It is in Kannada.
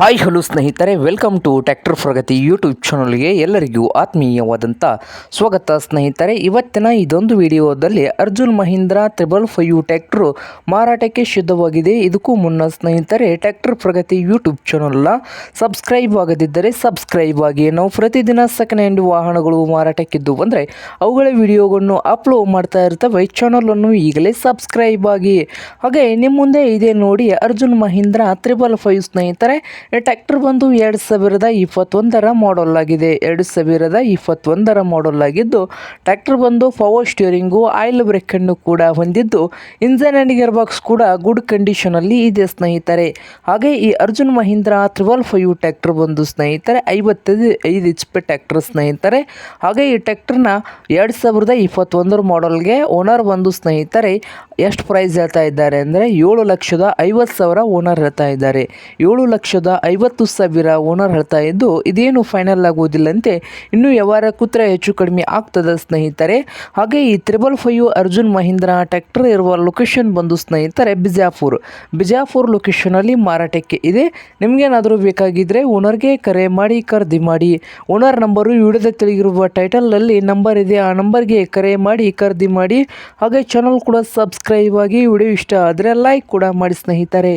ಹಾಯ್ ಹಲೋ ಸ್ನೇಹಿತರೆ, welcome to tractor Pragati YouTube ಚಾನಲ್ಗೆ ಎಲ್ಲರಿಗೂ ಆತ್ಮೀಯವಾದಂಥ ಸ್ವಾಗತ. ಸ್ನೇಹಿತರೆ, ಇವತ್ತಿನ ಇದೊಂದು ವಿಡಿಯೋದಲ್ಲಿ ಅರ್ಜುನ್ ಮಹೀಂದ್ರ 555 ಟ್ರ್ಯಾಕ್ಟರು ಮಾರಾಟಕ್ಕೆ ಸಿದ್ಧವಾಗಿದೆ. ಇದಕ್ಕೂ ಮುನ್ನ ಸ್ನೇಹಿತರೆ, ಟ್ರ್ಯಾಕ್ಟರ್ ಪ್ರಗತಿ ಯೂಟ್ಯೂಬ್ ಚಾನಲ್ನ ಸಬ್ಸ್ಕ್ರೈಬ್ ಆಗದಿದ್ದರೆ ಸಬ್ಸ್ಕ್ರೈಬ್ ಆಗಿ. ನಾವು ಪ್ರತಿದಿನ ಸೆಕೆಂಡ್ ಹ್ಯಾಂಡ್ ವಾಹನಗಳು ಮಾರಾಟಕ್ಕಿದ್ದು ಬಂದರೆ ಅವುಗಳ ವಿಡಿಯೋಗಳನ್ನು ಅಪ್ಲೋಡ್ ಮಾಡ್ತಾ ಇರ್ತವೆ. ಚಾನಲನ್ನು ಈಗಲೇ ಸಬ್ಸ್ಕ್ರೈಬ್ ಆಗಿ. ಹಾಗೆ ನಿಮ್ಮ ಮುಂದೆ ಇದೆ ನೋಡಿ ಅರ್ಜುನ್ ಮಹೀಂದ್ರ 555 ಸ್ನೇಹಿತರೆ. ಈ ಟ್ರ್ಯಾಕ್ಟರ್ ಬಂದು 2021ರ ಮಾಡೆಲ್ ಆಗಿದೆ. 2021ರ ಮಾಡೆಲ್ ಆಗಿದ್ದು ಟ್ರ್ಯಾಕ್ಟರ್ ಬಂದು ಪವರ್ ಸ್ಟೀರಿಂಗು, ಆಯಿಲ್ ಬ್ರೇಕ್ ಅನ್ನು ಕೂಡ ಹೊಂದಿದ್ದು ಇಂಜನ್ ಆ್ಯಂಡ್ ಗೇರ್ ಬಾಕ್ಸ್ ಕೂಡ ಗುಡ್ ಕಂಡೀಷನಲ್ಲಿ ಇದೆ ಸ್ನೇಹಿತರೆ. ಹಾಗೆ ಈ ಅರ್ಜುನ್ ಮಹೀಂದ್ರ 555 ಟ್ರ್ಯಾಕ್ಟರ್ ಬಂದು ಸ್ನೇಹಿತರೆ 55 HP ಟ್ರ್ಯಾಕ್ಟರ್ ಸ್ನೇಹಿತರೆ. ಹಾಗೆ ಈ ಟ್ರ್ಯಾಕ್ಟರ್ನ 2021 ಮಾಡೆಲ್ಗೆ ಓನರ್ ಬಂದು ಸ್ನೇಹಿತರೆ ಎಷ್ಟು ಪ್ರೈಸ್ ಹೇಳ್ತಾ ಇದ್ದಾರೆ ಅಂದರೆ 7,50,000 ಓನರ್ ಹೇಳ್ತಾ ಇದ್ದಾರೆ. 7,50,000 ಓನರ್ ಹೇಳ್ತಾ ಇದ್ದು ಇದೇನು ಫೈನಲ್ ಆಗುವುದಿಲ್ಲಂತೆ, ಇನ್ನೂ ವ್ಯವಹಾರ ಕೂತ್ರೆ ಹೆಚ್ಚು ಕಡಿಮೆ ಆಗ್ತದೆ ಸ್ನೇಹಿತರೆ. ಹಾಗೆ ಈ 555 ಅರ್ಜುನ್ ಮಹೀಂದ್ರ ಟ್ರ್ಯಾಕ್ಟರ್ ಇರುವ ಲೊಕೇಶನ್ ಬಂದು ಸ್ನೇಹಿತರೆ ಬಿಜಾಪುರ್ ಲೊಕೇಶನಲ್ಲಿ ಮಾರಾಟಕ್ಕೆ ಇದೆ. ನಿಮಗೇನಾದರೂ ಬೇಕಾಗಿದ್ದರೆ ಓನರ್ಗೆ ಕರೆ ಮಾಡಿ ಖರೀದಿ ಮಾಡಿ. ಓನರ್ ನಂಬರು ವಿಡಿಯೋದ ತೆಳಗಿರುವ ಟೈಟಲ್ನಲ್ಲಿ ನಂಬರ್ ಇದೆ, ಆ ನಂಬರ್ಗೆ ಕರೆ ಮಾಡಿ ಖರೀದಿ ಮಾಡಿ. ಹಾಗೆ ಚಾನಲ್ ಕೂಡ ಸಬ್ಸ್ಕ್ರೈಬ್ ಆಗಿ. ವಿಡಿಯೋ ಇಷ್ಟ ಆದರೆ ಲೈಕ್ ಕೂಡ ಮಾಡಿ ಸ್ನೇಹಿತರೆ.